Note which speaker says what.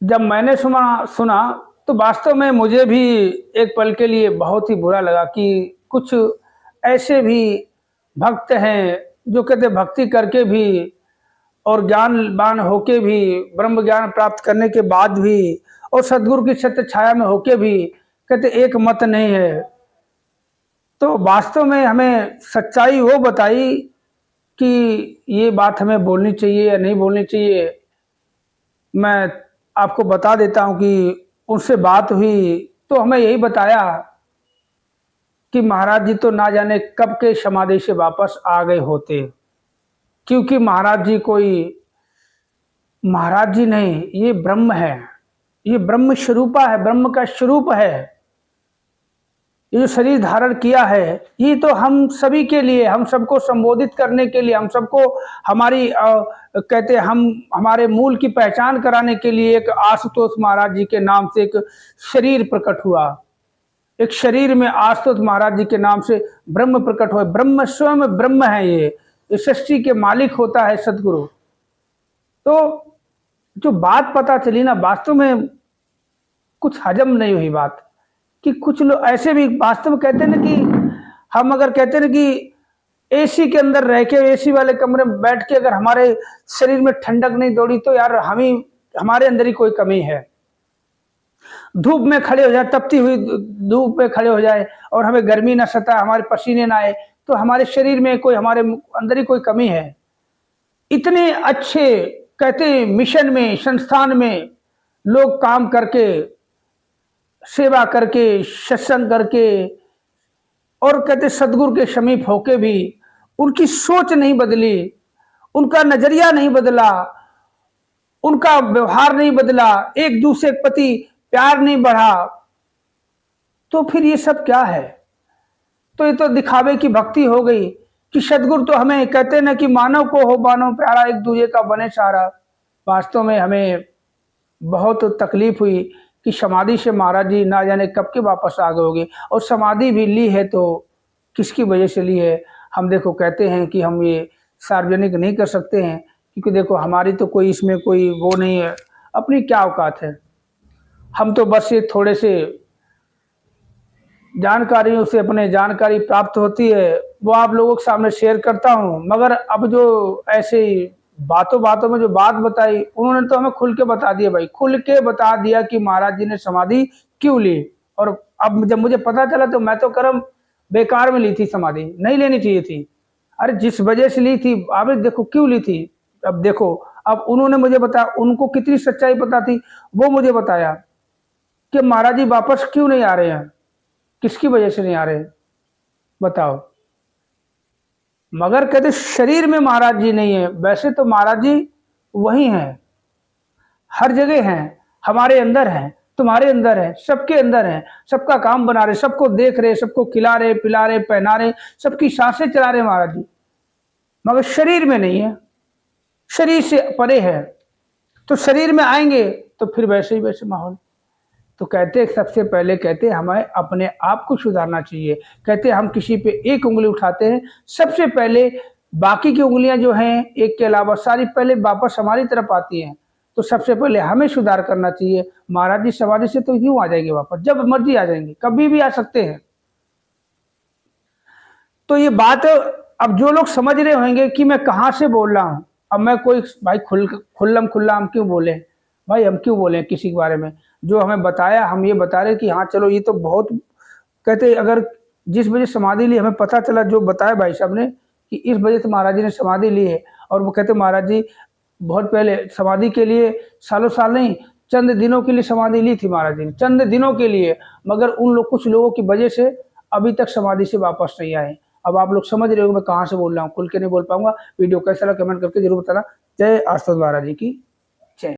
Speaker 1: जब मैंने सुना तो वास्तव में मुझे भी एक पल के लिए बहुत ही बुरा लगा कि कुछ ऐसे भी भक्त हैं जो कहते भक्ति करके भी और ज्ञानवान होके भी, ब्रह्म ज्ञान प्राप्त करने के बाद भी और सदगुरु की छत्र छाया में होके भी कहते एक मत नहीं है। तो वास्तव में हमें सच्चाई वो बताई कि ये बात हमें बोलनी चाहिए या नहीं बोलनी चाहिए। मैं आपको बता देता हूँ कि उनसे बात हुई तो हमें यही बताया कि महाराज जी तो ना जाने कब के समाधि से वापस आ गए होते, क्योंकि महाराज जी कोई महाराज जी नहीं, ये ब्रह्म है, ये ब्रह्म स्वरूपा है, ब्रह्म का स्वरूप है। ये जो शरीर धारण किया है ये तो हम सभी के लिए, हम सबको संबोधित करने के लिए, हम सबको हमारी कहते हम हमारे मूल की पहचान कराने के लिए एक आशुतोष महाराज जी के नाम से एक शरीर प्रकट हुआ। एक शरीर में आशुतोष महाराज जी के नाम से ब्रह्म प्रकट हुआ। ब्रह्म स्वयं ब्रह्म है, ये सृष्टि के मालिक होता है सदगुरु। तो जो बात पता चली ना, वास्तव में कुछ हजम नहीं हुई बात कि कुछ लोग ऐसे भी वास्तव में कहते हैं ना कि हम अगर कहते हैं ना कि एसी के अंदर रह के, एसी वाले कमरे में बैठ के अगर हमारे शरीर में ठंडक नहीं दौड़ी तो यार हमारे अंदर ही कोई कमी है। धूप में खड़े हो जाए, तपती हुई धूप में खड़े हो जाए और हमें गर्मी ना सताए, हमारे पसीने ना आए, तो हमारे शरीर में कोई, हमारे अंदर ही कोई कमी है। इतने अच्छे कहते मिशन में, संस्थान में लोग काम करके, सेवा करके, सत्संग करके और कहते सदगुरु के समीप होके भी उनकी सोच नहीं बदली, उनका नजरिया नहीं बदला, उनका व्यवहार नहीं बदला, एक दूसरे के प्रति प्यार नहीं बढ़ा, तो फिर ये सब क्या है? तो ये तो दिखावे की भक्ति हो गई कि सदगुरु तो हमें कहते ना कि मानव को हो मानव प्यारा, एक दूसरे का बने सहारा। वास्तव में हमें बहुत तकलीफ हुई कि समाधि से महाराज जी ना जाने कब के वापस आ गए होंगे, और समाधि भी ली है तो किसकी वजह से ली है? हम देखो कहते हैं कि हम ये सार्वजनिक नहीं कर सकते हैं, क्योंकि देखो हमारी तो कोई इसमें कोई वो नहीं है, अपनी क्या औकात है। हम तो बस ये थोड़े से जानकारियों से अपने जानकारी प्राप्त होती है वो आप लोगों के सामने शेयर करता हूँ। मगर अब जो ऐसे बातों बातों में जो बात बताई, उन्होंने तो हमें खुल के बता दिया भाई, खुल के बता दिया कि महाराज जी ने समाधि क्यों ली। और अब जब मुझे पता चला तो मैं तो कर्म बेकार में ली थी, समाधि नहीं लेनी चाहिए थी। अरे जिस वजह से ली थी, आप देखो क्यों ली थी। अब देखो, अब उन्होंने मुझे बताया, उनको कितनी सच्चाई पता थी वो मुझे बताया कि महाराज जी वापस क्यों नहीं आ रहे हैं, किसकी वजह से नहीं आ रहे बताओ। मगर कहते शरीर में महाराज जी नहीं है, वैसे तो महाराज जी वही हैं, हर जगह हैं, हमारे अंदर हैं, तुम्हारे अंदर है, सबके अंदर है, सबका काम बना रहे, सबको देख रहे, सबको खिला रहे, पिला रहे, पहना रहे, सबकी सांसें चला रहे महाराज जी, मगर शरीर में नहीं है, शरीर से परे है। तो शरीर में आएंगे तो फिर वैसे ही वैसे माहौल। तो कहते सबसे पहले कहते हमें अपने आप को सुधारना चाहिए। कहते हम किसी पे एक उंगली उठाते हैं, सबसे पहले बाकी की उंगलियां जो हैं एक के अलावा सारी पहले वापस हमारी तरफ आती हैं। तो सबसे पहले हमें सुधार करना चाहिए। महाराज जी समाधि से तो क्यों आ जाएंगे वापस, जब मर्जी आ जाएंगे, कभी भी आ सकते हैं। तो ये बात अब जो लोग समझ रहे होंगे कि मैं कहाँ से बोल रहा हूँ, अब मैं कोई भाई खुल्लम खुल्ला हम क्यों बोले भाई, हम क्यों बोले किसी के बारे में। जो हमें बताया हम ये बता रहे कि हाँ चलो ये तो बहुत कहते, अगर जिस वजह समाधि ली हमें पता चला, जो बताया भाई साहब ने कि इस वजह से महाराज जी ने समाधि ली है। और वो कहते महाराज जी बहुत पहले समाधि के लिए सालों साल नहीं, चंद दिनों के लिए समाधि ली थी महाराज जी ने, चंद दिनों के लिए। मगर उन लोग कुछ लोगों की वजह से अभी तक समाधि से वापस नहीं आए। अब आप लोग समझ रहे हो मैं कहाँ से बोल रहा हूँ, खुल के नहीं बोल पाऊंगा। वीडियो कैसा लगा कमेंट करके जरूर बताना। जय आशुतोष महाराज जी की।